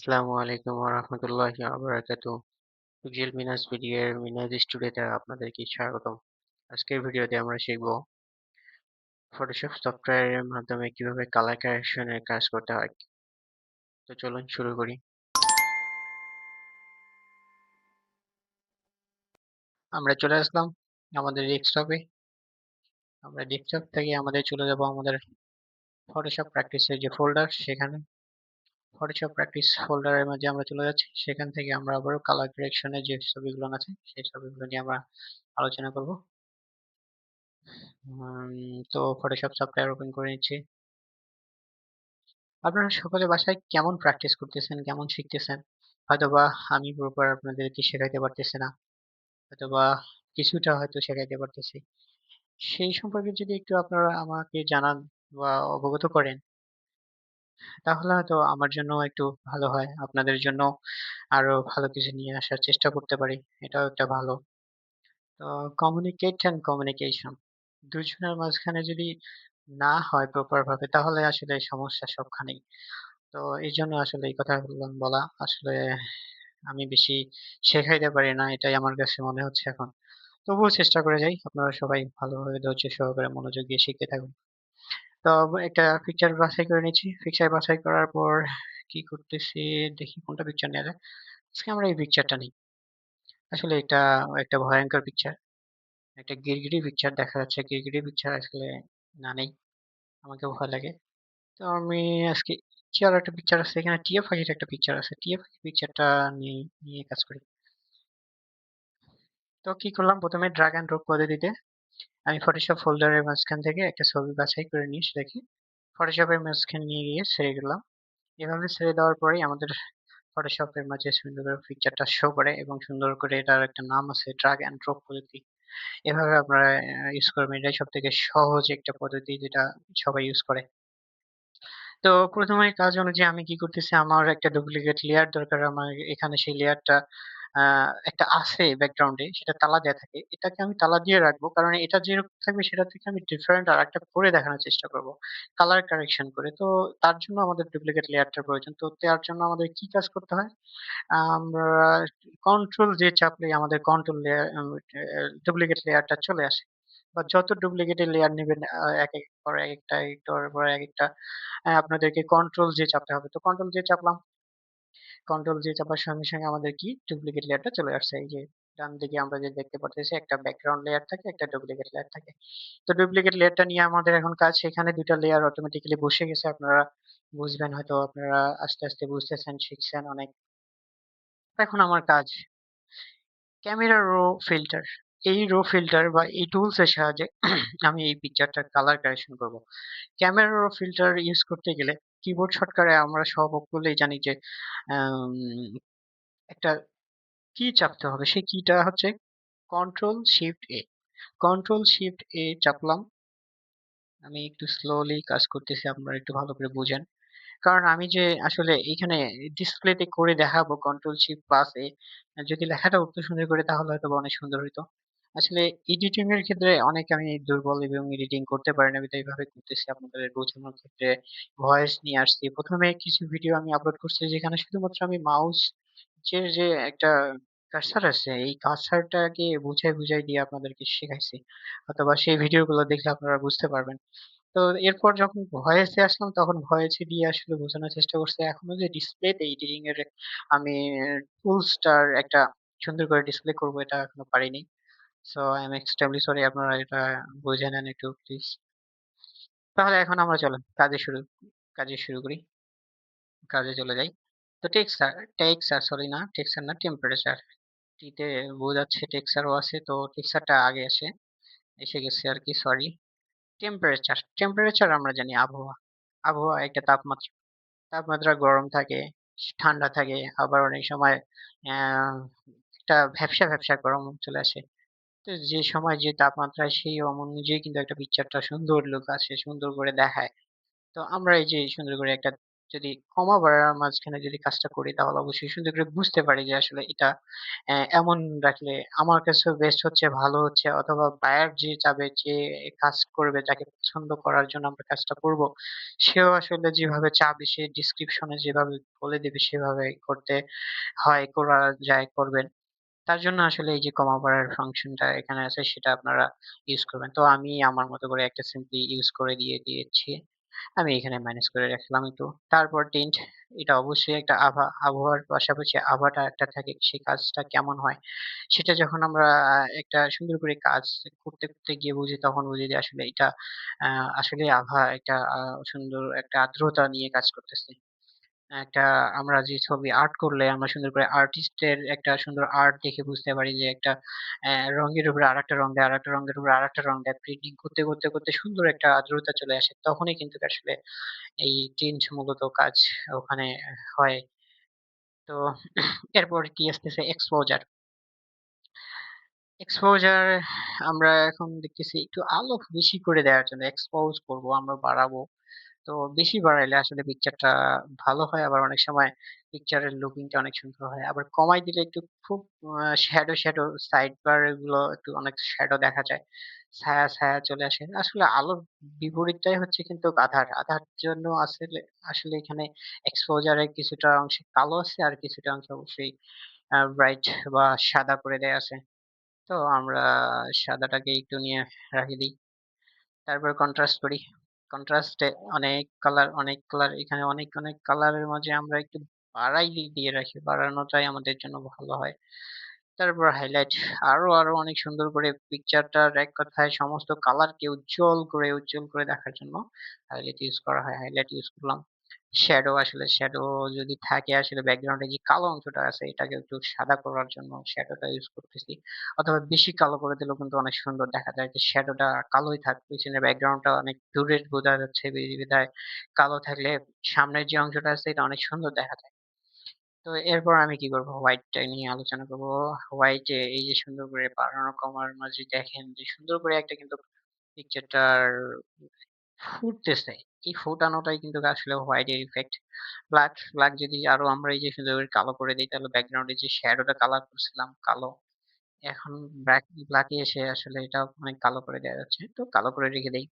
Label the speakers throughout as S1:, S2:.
S1: আসসালামু আলাইকুম ওয়া রাহমাতুল্লাহি ওয়া বারাকাতুহু। টুকজিল মিনাস ভিডিওর মিনাজ স্টুডিওতে আপনাদেরকে স্বাগতম। আজকের ভিডিওতে আমরা শিখব ফটোশপ সফটওয়্যারের মাধ্যমে কিভাবে কালার কারেকশনের কাজ করতে হয়। তো চলুন শুরু করি। আমরা চলে আসলাম আমাদের ডেস্কটপে। আমরা ডেস্কটপ থেকে আমাদের চলে যাব আমাদের ফটোশপ প্র্যাকটিসের যে ফোল্ডার সেখানে। ফটোশপ প্র্যাকটিস ফোল্ডারের মাঝে আমরা চলে যাচ্ছি। সেখান থেকে আমরা আবারও কালার কারেকশনের যে ছবিগুলো আছে সেই ছবিগুলো নিয়ে আমরা আলোচনা করব। তো ফটোশপ সফটওয়্যার ওপেন করে নিচ্ছি। আপনারা সকলে বাসায় কেমন প্র্যাকটিস করতেছেন, কেমন শিখতেছেন? হয়তোবা আমি প্রপার আপনাদেরকে শেখাইতে পারতেছি না। হয়তোবা কিছুটা হয়তো শেখাইতে পারতেছি। সেই সম্পর্কে যদি একটু আপনারা আমাকে জানান বা অবগত করেন, তাহলে হয়তো আমার জন্য একটু ভালো হয়। আপনাদের জন্য আরো ভালো কিছু নিয়ে আসার চেষ্টা করতে পারি। এটাও একটা ভালো। তো কমিউনিকেট অ্যান্ড কমিউনিকেশন দুজনের মাঝখানে যদি না হয় প্রপার ভাবে তাহলে আসলে সমস্যা সবখানেই। তো এইজন্য আসলে এই কথাগুলো বলা। আসলে আমি বেশি শেখাইতে পারি না এটাই আমার কাছে মনে হচ্ছে এখন। তবুও চেষ্টা করে যাই। আপনারা সবাই ভালোভাবে ধৈর্য সহকারে মনোযোগ দিয়ে শিখতে থাকুন। তো একটা পিকচার বাছাই করে নিচ্ছি। পিকচার বাছাই করার পর কি করতেছি দেখি কোনটা পিকচার নেওয়া যায়। আজকে আমরা এই পিকচারটা নিই। আসলে এটা একটা ভয়ংকর পিকচার। একটা গিরগিটি পিকচার দেখা যাচ্ছে। গিরগিটি পিকচার আসলে না নেই। আমাকেও ভয় লাগে। তো আমি আজকে কি আর একটা পিকচার আছে এখানে টিয়া পাখির একটা পিকচার আছে। টিয়া পাখির পিকচারটা নিয়ে কাজ করি। তো কি করলাম প্রথমে ড্রাগ এন্ড ড্রপ পদ্ধতিতে আমি ফটোশপ ফোল্ডারের মাঝখান থেকে একটা ছবি বাছাই করে নিয়ে সেটাকে ফটোশপের মাঝখানে নিয়ে গিয়ে ছেড়ে দিলাম। এভাবে ছেড়ে দেওয়ার পরেই আমাদের ফটোশপের মাঝে সুন্দর করে পিকচারটা শো করে এবং সুন্দর করে এটার একটা নাম আছে ড্রাগ এন্ড ড্রপ পদ্ধতি। এভাবে আপনারা ইউজ করবেন। এটাই সব থেকে সহজ একটা পদ্ধতি যেটা সবাই ইউজ করে। তো প্রথমে কাজ অনুযায়ী আমি কি করতেছি আমার একটা ডুপ্লিকেট লেয়ার দরকার। আমার এখানে সেই লেয়ারটা একটা আছে ব্যাকগ্রাউন্ডে সেটা তালা দেয়া থাকে। এটাকে আমি তালা দিয়ে রাখবো। কারণ এটা যেরকম থাকবে সেটা থেকে আমি ডিফারেন্ট আরেকটা করে দেখানোর চেষ্টা করব। কালার কারেকশন করে। তো তার জন্য আমাদের ডুপ্লিকেট লেয়ারটার প্রয়োজন। তো তার জন্য আমাদের কি কাজ করতে হয়? আমরা কন্ট্রোল জে চাপলেই আমাদের কন্ট্রোল লেয়ার ডুপ্লিকেট লেয়ারটা চলে আসে। বা যত ডুপ্লিকেটের লেয়ার নিবেন একেক পর একেকটা, একটার পর একেকটা আপনাদেরকে কন্ট্রোল জে চাপতে হবে। তো কন্ট্রোল জে চাপলাম। কন্ট্রোল জে চাপার সঙ্গে, সঙ্গে আমাদের কি ডুপ্লিকেট লেয়ারটা চলে আসছে। এই যে ডান দিকে আমরা যে দেখতে পারতেছি একটা ব্যাকগ্রাউন্ড লেয়ার থাকে, একটা ডুপ্লিকেট লেয়ার থাকে। তো ডুপ্লিকেট লেয়ারটা নিয়ে আমাদের এখন কাজ সেখানে ২ টা লেয়ার অটোমেটিক্যালি বসে গেছে। আপনারা বুঝবেন হয়তো আপনারা আস্তে, আস্তে বুঝতেছেন, শিখছেন অনেক। এখন আমার কাজ ক্যামেরা রো ফিল্টার। এই রো ফিল্টার বা এই টুলস এর সাহায্যে আমি এই পিকচারটার কালার কারেকশন করব। ক্যামেরা রো ফিল্টার ইউজ করতে গেলে কিবোর্ড শর্টকাটে আমরা সকলেই জানি যে আম একটা কি চাপতে হবে। সেই কিটা হচ্ছে কন্ট্রোল শিফট এ। কন্ট্রোল শিফট এ চাপলাম। আমি একটু স্লোলি কাজ করতেছি আপনারা একটু ভালো করে বুঝেন। কারণ আমি যে আসলে এইখানে ডিসপ্লেতে করে দেখাবো কন্ট্রোল শিফট প্লাস এ যদি লেখাটা উঠতো সুন্দর করে তাহলে হয়তোবা অনেক সুন্দর হইতো। আসলে এডিটিং এর ক্ষেত্রে অনেক আমি দুর্বল এবং এডিটিং করতে পারি না বিধায় এভাবে করতেছি আপনাদের বোঝানোর ক্ষেত্রে ভয়েস নিয়ে আসছি। প্রথমে কিছু ভিডিও আমি আপলোড করছি যেখানে শুধুমাত্র আমি মাউস যে একটা কার্সার আছে এই কার্সারটাকে বুঝাই, বুঝাই দিয়ে আপনাদেরকে শেখাইছি। অথবা সেই ভিডিওগুলো দেখলে আপনারা বুঝতে পারবেন। তো এরপর যখন ভয়েসে আসলাম তখন ভয়েসে দিয়ে আসলে বোঝানোর চেষ্টা করছি। এখনো যে ডিসপ্লেতে এডিটিং এর আমি টুলসটার একটা সুন্দর করে ডিসপ্লে করব এটা এখনো পারিনি। So I am extremely sorry আপনারা এটা বুঝে নেন একটু প্লিজ। তাহলে এখন আমরা চলেন কাজে শুরু করি। কাজে চলে যাই। তো টেক্সচার সরি না টেক্সচার না টেম্পারেচার। টিতে বোঝাচ্ছে টেক্সচারও আছে তো টেক্সচারটা আগে এসে গেছে আরকি সরি। টেম্পারেচার আমরা জানি আবহাওয়া। আবহাওয়া একটা তাপমাত্রা। তাপমাত্রা গরম থাকে, ঠান্ডা থাকে, আবার অনেক সময় অ্যা একটা ভ্যাপসা, ভ্যাপসা গরম চলে আসে। তো যে সময় যে তাপমাত্রা সেই অনুযায়ী কিন্তু একটা পিকচারটা সুন্দর লুক আসে, সুন্দর করে দেখায়। তো আমরা এই যে সুন্দর করে একটা যদি কমা বাড়ার মাঝখানে যদি কাজটা করি তাহলে অবশ্যই সুন্দর করে বুঝতে পারি যে আসলে এটা এমন রাখলে আমার কাছেও বেস্ট হচ্ছে, ভালো হচ্ছে, অথবা বায়ার যে চাবে, যে কাজ করবে, যাকে পছন্দ করার জন্য আমরা কাজটা করব, সেও আসলে যেভাবে চাবে, সে ডেসক্রিপশনে যেভাবে বলে দেবে সেভাবে করতে হয়, করা যায় করবেন। তার জন্য আসলে এই যে কমা বাড়ার ফাংশনটা এখানে আছে সেটা আপনারা ইউজ করবেন। তো আমি আমার মতো করে একটা সিম্পলি ইউজ করে দিয়ে দিয়েছি। আমি এখানে ম্যানেজ করে রাখলাম একটু। তারপর টিন্ট, এটা অবশ্যই একটা আবহাওয়ার পাশাপাশি আভাটা একটা থাকে, সেই কাজটা কেমন হয় সেটা যখন আমরা একটা সুন্দর করে কাজ করতে গিয়ে বুঝি, তখন বুঝি যে আসলে এটা আসলেই আভা একটা সুন্দর একটা আর্দ্রতা নিয়ে কাজ করতেছি। একটা আমরা যে ছবি আর্ট করলে আমরা সুন্দর করে আর্টিস্টের একটা সুন্দর আর্ট দেখে বুঝতে পারি যে একটা রঙের উপরে আরেকটা রং দেয়, আরেকটা রঙের উপরে আরেকটা রং দেয়। প্রিন্টিং করতে সুন্দর একটা আর্দ্রতা চলে আসে। তখনই কিন্তু আসলে এই টিন্ট মূলত কাজ ওখানে হয়। তো এরপর কি আসতেছে এক্সপোজার। এক্সপোজার আমরা এখন দেখতেছি একটু আলো বেশি করে দেওয়ার জন্য এক্সপোজ করব, আমরা বাড়াবো। তো বেশি বাড়াইলে আসলে পিকচারটা ভালো হয়, আবার অনেক সময় পিকচারের লুকিংটা অনেক সুন্দর হয়। আবার কমাই দিলে একটু খুব শ্যাডো সাইড বার এগুলো একটু অনেক শ্যাডো দেখা যায়। ছায়া চলে আসে। আসলে আলোর বিপরীতটাই হচ্ছে কিন্তু আঁধার। আঁধার জন্য আসলে আসলে এখানে এক্সপোজার এর কিছুটা অংশে কালো আছে, আর কিছুটা অংশে অবশ্যই ব্রাইট বা সাদা করে দেয়া আছে। তো আমরা সাদাটাকে একটু নিয়ে রাখি দেই। তারপর কন্ট্রাস্ট করি। কন্ট্রাস্টে অনেক কালার এখানে অনেক কালারের মাঝে আমরা একটু বাড়াই দিয়ে রাখি। বাড়ানোটাই আমাদের জন্য ভালো হয়। তারপর হাইলাইট, আরো অনেক সুন্দর করে পিকচারটার এক কথায় সমস্ত কালারকে উজ্জ্বল করে দেখার জন্য হাইলাইট ইউজ করা হয়। হাইলাইট ইউজ করলাম। শ্যাডো যদি থাকে আসলে ব্যাকগ্রাউন্ডে যে কালো অংশটা আছে এটাকে একটু সাদা করার জন্য শ্যাডোটা ইউজ করতেছি। অথবা বেশি কালো করে দিলেও কিন্তু অনেক সুন্দর দেখা যায় যে শ্যাডোটা কালোই থাক, পিছনের ব্যাকগ্রাউন্ডটা অনেক দূরের বোঝা যাচ্ছে বিধায় কালো থাকলে সামনের যে অংশটা আছে এটা অনেক সুন্দর দেখা যায়। তো এরপর আমি কি করব? হোয়াইটটা নিয়ে আলোচনা করব। হোয়াইটে এই যে সুন্দর করে বাড়ানো কমার মাঝে দেখেন যে সুন্দর করে একটা কিন্তু পিকচারটার ফুটতেছে। এই ফোটানোটাই কিন্তু আসলে হোয়াইট এর ইফেক্ট। ব্ল্যাক যদি আরো আমরা এই যে সুন্দর করে কালো করে দেই তাহলে ব্যাকগ্রাউন্ডে যে শ্যাডোটা কালার করছিলাম কালো, এখন ব্ল্যাকে এসে আসলে এটা অনেক কালো করে দেয়া যাচ্ছে। তো কালো করে রেখে দেই।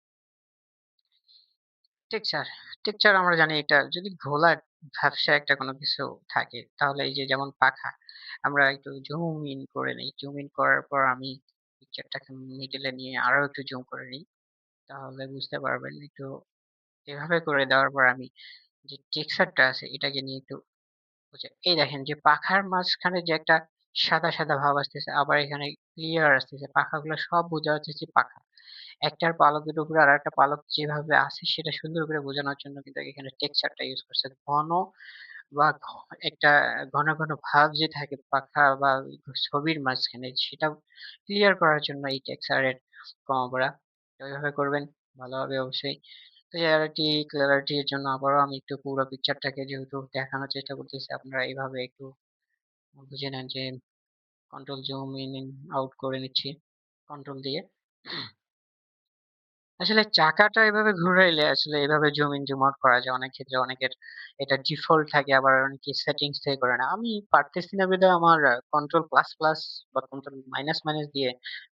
S1: টেক্সচার, টেক্সচার আমরা জানি এটা যদি ঘোলা ঝাপসা একটা কোনো কিছু থাকে তাহলে এই যে যেমন পাখা, আমরা একটু জুম ইন করে নেই। জুম ইন করার পর আমি পিকচারটাকে মিডল এ নিয়ে আরো একটু জুম করে নিই। তাহলে বুঝতে পারবেন একটু এভাবে করে দেওয়ার পর আমি যে টেক্সচারটা আছে এটাকে নিয়ে একটু এই দেখেন যে পাখার মাঝখানে যে একটা সাদা ভাব আসতেছে, আবার এখানে ক্লিয়ার আসতেছে। পাখাগুলো সব বোঝা যাচ্ছে যে পাখা। একটার পালকের উপরে আরেকটা পালক যেভাবে আছে সেটা সুন্দর করে বোঝানোর জন্য কিন্তু এখানে টেক্সচারটা ইউজ করছে। ঘন বা একটা ঘন ভাব যে থাকে পাখা বা ছবির মাঝখানে সেটা ক্লিয়ার করার জন্য এই টেক্সচারের কমা করা। তো এভাবে করবেন ভালো হবে অবশ্যই। ক্লিয়ারিটির জন্য আবারও আমি একটু পুরো পিকচারটাকে যেহেতু দেখানোর চেষ্টা করতেছি, আপনারা এইভাবে একটু বুঝে নেন যে কন্ট্রোল জুম ইন আউট করে নিচ্ছি কন্ট্রোল দিয়ে। আসলে চাকাটা এভাবে ঘুরাইলে আসলে এভাবে জুম ইন জুম আউট করা যায়। অনেক ক্ষেত্রে অনেকের এটা ডিফল্ট থাকে, আবার অনেকে সেটিংস থেকে করে না। আমি পারতেছি না বিধায় আমার কন্ট্রোল প্লাস প্লাস বা কন্ট্রোল মাইনাস মাইনাস দিয়ে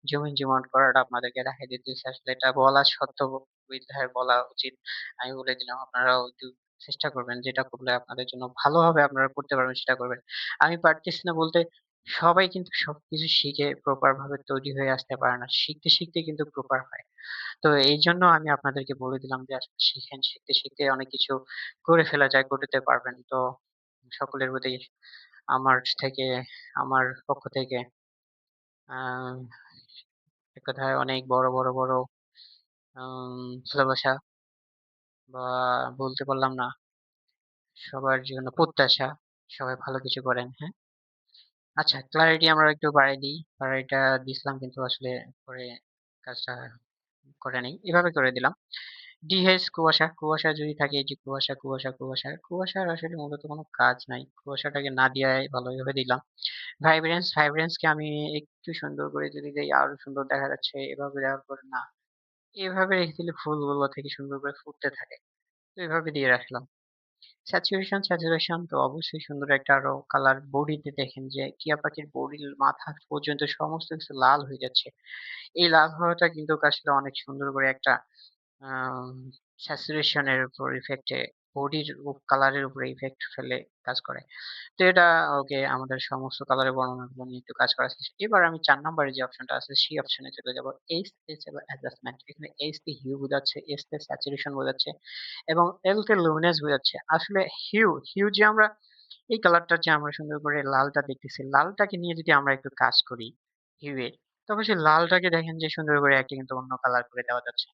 S1: জুম ইন জুম আউট করাটা আপনাদেরকে দেখাই দিতেছি। আসলে এটা বলা সত্ত্বেও বিধায় বলা উচিত। আমি বলে দিলাম, আপনারাও একটু চেষ্টা করবেন, যেটা করলে আপনাদের জন্য ভালো হবে, আপনারা করতে পারবেন সেটা করবেন। আমি পারতেছি না বলতে সবাই কিন্তু সবকিছু শিখে প্রপার ভাবে তৈরি হয়ে আসতে পারে না। শিখতে কিন্তু প্রপার হয়। তো এইজন্য আমি আপনাদেরকে বলে দিলাম যে আসলে শিখেন। শিখতে অনেক কিছু করে ফেলা যায়, করতে পারবেন। তো সকলের প্রতি আমার থেকে আমার পক্ষ থেকে আ এক কথায় অনেক বড় ভালোবাসা বা বলতে পারলাম না, সবার জন্য প্রত্যাশা সবাই ভালো কিছু করেন, হ্যাঁ? আচ্ছা, ক্লারিটি আমরা একটু বাড়ায় দিই। বাড়াইটা দিছিলাম কিন্তু আসলে পরে কাজটা করে নেই। এভাবে করে দিলাম। কুয়াশা যদি থাকে, এই যে কুয়াশার আসলে মূলত কোনো কাজ নাই। কুয়াশাটাকে না দেয়াই ভালো, এভাবে দিলাম। ভাইব্রেন্স কে আমি একটু সুন্দর করে যদি দেই আরো সুন্দর দেখা যাচ্ছে। এভাবে দেওয়ার পরে না, এভাবে রেখে দিলে ফুলগুলো থেকে সুন্দর করে ফুটতে থাকে। তো এভাবে দিয়ে রাখলাম। স্যাচুরেশন তো অবশ্যই সুন্দর একটা আরো কালার বডিতে দেখেন যে টিয়া পাখির বডির মাথা পর্যন্ত সমস্ত কিছু লাল হয়ে যাচ্ছে। এই লাল হওয়াটা কিন্তু আসলে অনেক সুন্দর করে একটা আম স্যাচুরেশন এর উপর ইফেক্টে বডির কালারের উপরে ইফেক্ট ফেলে কাজ করে। তো এটা ওকে আমাদের সমস্ত কালারের বর্ণনাগুলো নিয়ে একটু কাজ করা শেষ। এবার আমি ৪ নাম্বারে যে অপশনটা আছে সেই অপশনে চলে যাব। এইচ এস হলো অ্যাডজাস্টমেন্ট। এখানে এইচ তে হিউ বোঝাচ্ছে, এস তে স্যাচুরেশন বোঝাচ্ছে এবং এল তে লুমিনেন্স বোঝাচ্ছে। আসলে হিউ যে আমরা এই কালারটা যে আমরা সুন্দর করে লালটা দেখতেছি, লালটাকে নিয়ে যদি আমরা একটু কাজ করি হিউ এর, তবে সেই লালটাকে দেখেন যে সুন্দর করে একটা কিন্তু অন্য কালার করে দেওয়া যাচ্ছে।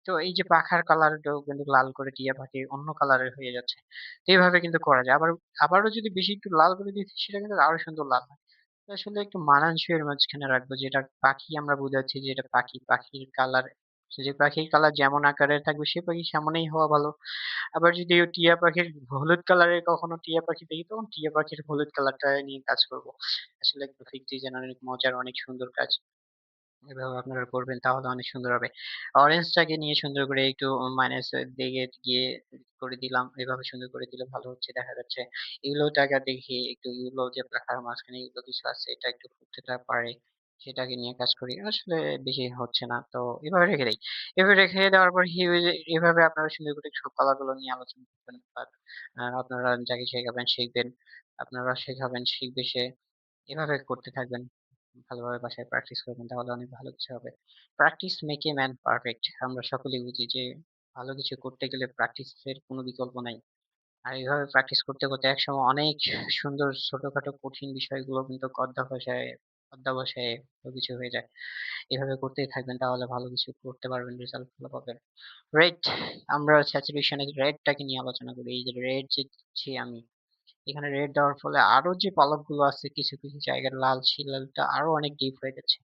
S1: তো এই যে পাখার কালারটাও কিন্তু লাল করে টিয়া পাখি অন্য কালারের হয়ে যাচ্ছে। তো এইভাবে কিন্তু করা যায়। আবারও যদি বেশি একটু লাল করে দিই সেটা কিন্তু আরো সুন্দর লাল হয়। তো আসলে একটু মানানসই এর মাঝখানে রাখবো যেটা পাখি আমরা বুঝাচ্ছি যে এটা পাখি, পাখির কালার যে পাখির কালার যেমন আকারের থাকবে সে পাখি সেমনই হওয়া ভালো। আবার যদি টিয়া পাখির হলুদ কালারের কখনো টিয়া পাখি দেখি তখন টিয়া পাখির হলুদ কালারটা নিয়ে কাজ করব। আসলে গ্রাফিক ডিজাইন অনেক মজার অনেক সুন্দর কাজ। এভাবে আপনারা করবেন তাহলে অনেক সুন্দর হবে। অরেঞ্জটাকে নিয়ে সুন্দর করে একটু মাইনাস এর দিকে গিয়ে করে দিলাম। এভাবে সুন্দর করে দিলে ভালো হচ্ছে দেখা যাচ্ছে। ইয়েলোটাকে দেখি একটু ইয়েলো যে পাখার মাঝখানে ইয়েলো কিছু আছে এটা একটু ফুটতে পারে সেটাকে নিয়ে কাজ করি। আসলে বেশি হচ্ছে না। তো এভাবে রেখে দেই। এভাবে রেখে দেওয়ার পর এভাবে আপনারা সুন্দর করে সব কালার গুলো নিয়ে আলোচনা করবেন। আর আপনারা যাকে শেখাবেন শিখবেন। আপনারা শেখাবেন শিখবে সে। এভাবে করতে থাকবেন। ভালোভাবে বাসায় প্র্যাকটিস করবেন তাহলে অনেক ভালো কিছু হবে। Practice make a man perfect. আমরা সকলেই বুঝি যে ভালো কিছু করতে গেলে প্র্যাকটিসের কোনো বিকল্প নাই। আর এইভাবে প্র্যাকটিস করতে করতে একসময় অনেক সুন্দর ছোটখাটো কঠিন বিষয়গুলো কিন্তু অধ্যবসায়ে কিছু হয়ে যায়। এভাবে করতেই থাকবেন তাহলে ভালো কিছু করতে পারবেন, রেজাল্ট ভালো পাবেন। রেড, আমরা স্যাচুরেশন এর রেডটাকে নিয়ে আলোচনা করি। এই যে রেড যে দিচ্ছি আমি এখানে রেড দেওয়ার ফলে আরো যে পালকগুলো আছে কিছু কিছু জায়গায় লাল সেই লালটা আরো অনেক ডিপ হয়ে যাচ্ছে।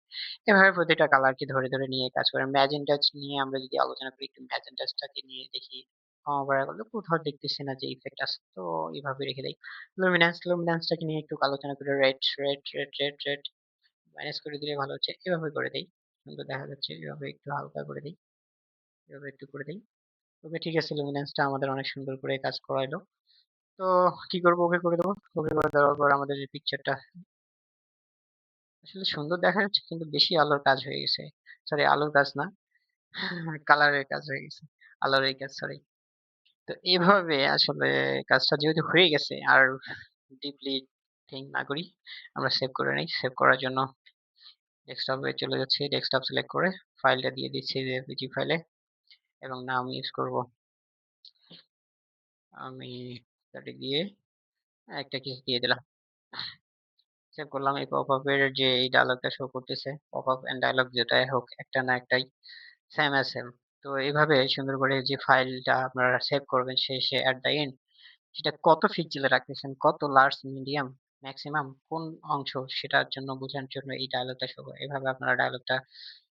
S1: এভাবে প্রতিটা কালারকে ধরে ধরে নিয়ে কাজ করে। ম্যাজেন্টা নিয়ে আমরা যদি আলোচনা করি একটু ম্যাজেন্টাসটাকে নিয়ে দেখি কমা বাড়া করলে কোথাও দেখতেছি না যে ইফেক্ট আছে তো এইভাবে রেখে দেই। লুমিনান্সটাকে নিয়ে একটু আলোচনা করে রেড মাইনাস করে দিলে ভালো হচ্ছে এভাবে করে দেই সুন্দর দেখা যাচ্ছে এভাবে একটু হালকা করে দিই এভাবে একটু করে দিই। ওকে ঠিক আছে লুমিনান্সটা আমাদের অনেক সুন্দর করে কাজ করাইলো। তো কি করবো ওকে করে দেবো ওকে করে দেওয়ার পর আমাদের যে পিকচারটা আসলে সুন্দর দেখা যাচ্ছে কিন্তু বেশি আলোর কাজ হয়ে গেছে সরি আলোর কাজ না কালারের কাজ হয়ে গেছে আলোর এই কাজ সরি তো এইভাবে আসলে কাজটা যেহেতু হয়ে গেছে আর ডিপলি থিঙ্ক না করি আমরা সেভ করে নিই সেভ করার জন্য ডেস্কটপে চলে যাচ্ছি ডেস্কটপ সিলেক্ট করে ফাইলটা দিয়ে দিচ্ছি জেপিজি ফাইলে এবং নাম ইউজ করব আমি তাতে দিয়ে একটা কিছু দিয়ে দিলাম সেভ করলাম এই পপআপ এর যে এই ডায়লগটা শো করতেছে পপআপ এন্ড ডায়লগ যেটাই হোক একটা না একটাই সেম as সেম তো এইভাবে সুন্দর করে যে ফাইলটা আপনারা সেভ করবেন শেষে এট দ্য এন্ড সেটা কত পিক্সেলে রাখতেছেন কত লার্জ মিডিয়াম ম্যাক্সিমাম কোন অংশ সেটার জন্য বোঝানোর জন্য এই ডায়লগটা শো করে এভাবে আপনারা ডায়লগটা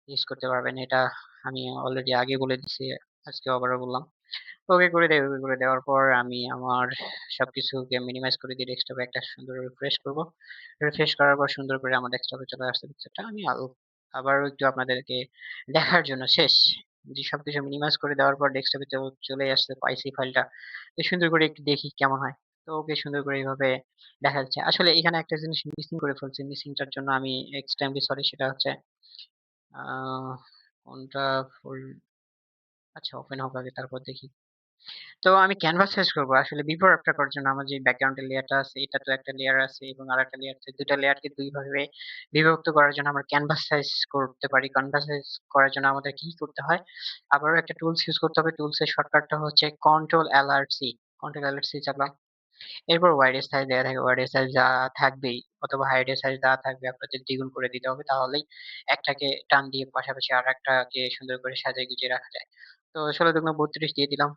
S1: ইউজ করতে পারবেন এটা আমি অলরেডি আগে বলে দিছি আজকে আবারও বললাম ওকে করে দেওয়ার পর আমি আমার সবকিছুকে মিনিমাইজ করে দিয়ে ডেস্কটপে একটা সুন্দর রিফ্রেশ করব রিফ্রেশ করার পর সুন্দর করে আমার ডেস্কটপে চলে আসছে পিকচারটা আমি আবারও একটু আপনাদেরকে দেখার জন্য শেষ যে সবকিছু মিনিমাইজ করে দেওয়ার পর ডেস্কটপে চলে আসছে পাইসি ফাইলটা তো সুন্দর করে একটু দেখি কেমন হয় তো ওকে সুন্দর করে এইভাবে দেখা যাচ্ছে আসলে এখানে একটা জিনিস মিসিং করে ফেলছি মিসিংটার জন্য আমি এক্সট্রিমলি সরি সেটা হচ্ছে আহ কোনটা ফুল আচ্ছা ওপেন হোক আগে তারপর দেখি তো আমি ক্যানভাস সাইজ করবো আসলে বিফোর আফটার করার জন্য আমার যে ব্যাকগ্রাউন্ডের লেয়ারটা আছে এটা তো একটা লেয়ার আছে এবং আর একটা লেয়ার আছে দুইটা লেয়ারকে দুই ভাবে বিভক্ত করার জন্য আমরা ক্যানভাস সাইজ করতে পারি ক্যানভাস সাইজ করার জন্য আমাদের কি করতে হয় আবারও একটা টুলস ইউজ করতে হবে টুলস এর শর্টকাটটা হচ্ছে কন্ট্রোল এলআর সি চাপলাম এরপর ওয়াইড সাইজ দেওয়া থাকে ওয়াইড সাইজ যা থাকবেই অথবা হাইড সাইজ যা থাকবে আপনাদের দ্বিগুণ করে দিতে হবে তাহলেই একটাকে টান দিয়ে পাশাপাশি আর একটাকে সুন্দর করে সাজিয়ে গুছিয়ে রাখা যায় তো 16 × 32 দিয়ে দিলাম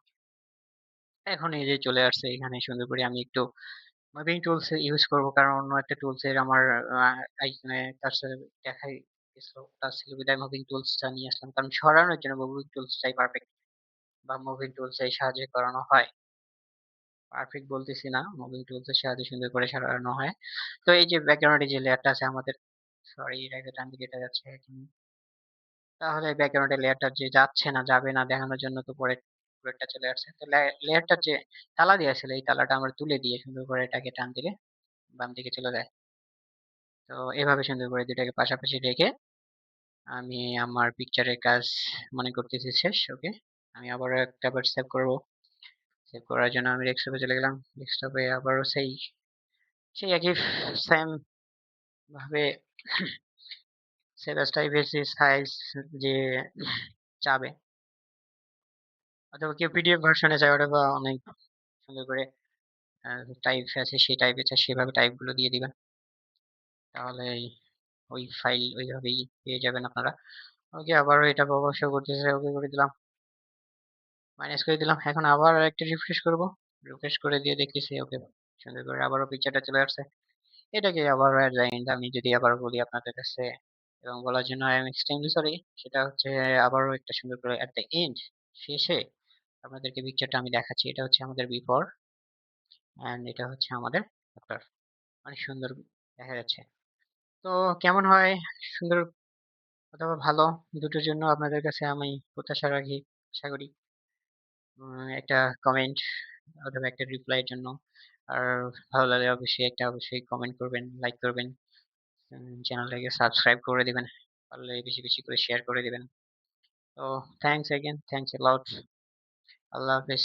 S1: এখন এই যে চলে আসছে এখানে সুন্দর করে আমি একটু মুভিং টুলস ইউজ করব কারণ অন্য একটা টুলস এর আমার এখানে কার্সর দেখাই গেছিল তার ছিল বিদায় মুভিং টুলসটা নিয়ে আসলাম কারণ সরানোর জন্য মুভিং টুলসটাই পারফেক্ট বা মুভিং টুলস এর সাহায্যে করানো হয় পারফেক্ট বলতেছি না মুভিং টুলস এর সাহায্যে সুন্দর করে সারানো হয় তো এই যে ব্যাকগ্রাউন্ডে যে লেয়ারটা আছে আমাদের সরি এর আগে ডান দিকে এটা যাচ্ছে এখন তাহলে ব্যাকগ্রাউন্ডের লেয়ারটা যে যাচ্ছে না যাবে না দেখানোর জন্য তো পরে উপরেরটা চলে আসছে। তো লেয়ারটার যে তালা দেওয়া ছিল এই তালাটা আমরা তুলে দিয়ে সুন্দর করে এটাকে টান দিলে বাম দিকে চলে যায়। তো এভাবে সুন্দর করে দুটাকে পাশাপাশি রেখে আমি আমার পিকচারের কাজ মনে করতেছি শেষ। ওকে, আমি আবারও একটা বার সেভ করবো। সেভ করার জন্য আমি ডেস্কটপে চলে গেলাম। ডেস্কটপে আবারও সেই সেই একই সেম ভাবে সেভ এজ টাইপের যে সাইজ যে চাবে, অথবা কেউ পিডিএফ ভার্সনে চায় ওটা বা অনেক সুন্দর করে টাইপ আছে সেই টাইপে চায় সেভাবে টাইপ গুলো দিয়ে দিবেন, তাহলে ওই ফাইল ওইভাবেই পেয়ে যাবেন আপনারা। ওকে, আবারও এটা শো করতেছে। ওকে করে দিলাম, মাইনাস করে দিলাম। এখন আবার একটা রিফ্রেশ করব। রিফ্রেশ করে দিয়ে দেখতেছি ওকে সুন্দর করে আবারও পিকচারটা চলে আসছে। এটাকে আবার এট দ্য এন্ড আমি যদি আবার বলি আপনাদের কাছে এবং বলার জন্য আই এম এক্সট্রিমলি সরি, সেটা হচ্ছে আবারও একটা সুন্দর করে এট দ্য এন্ড শেষে আপনাদেরকে পিকচারটা আমি দেখাচ্ছি। এটা হচ্ছে আমাদের বিফোর এন্ড এটা হচ্ছে আমাদের আফটার। অনেক সুন্দর দেখা যাচ্ছে। তো কেমন হয়, সুন্দর অথবা ভালো, দুটোর জন্য আপনাদের কাছে আমি প্রত্যাশা রাখি। আশা করি একটা কমেন্ট অথবা একটা রিপ্লাইয়ের জন্য। আর ভালো লাগলে অবশ্যই কমেন্ট করবেন, লাইক করবেন, চ্যানেলটাকে সাবস্ক্রাইব করে দিবেন, পারলে বেশি বেশি করে শেয়ার করে দিবেন। তো থ্যাংকস এগেন, থ্যাংকস এ লট। আল্লাহ হাফেজ।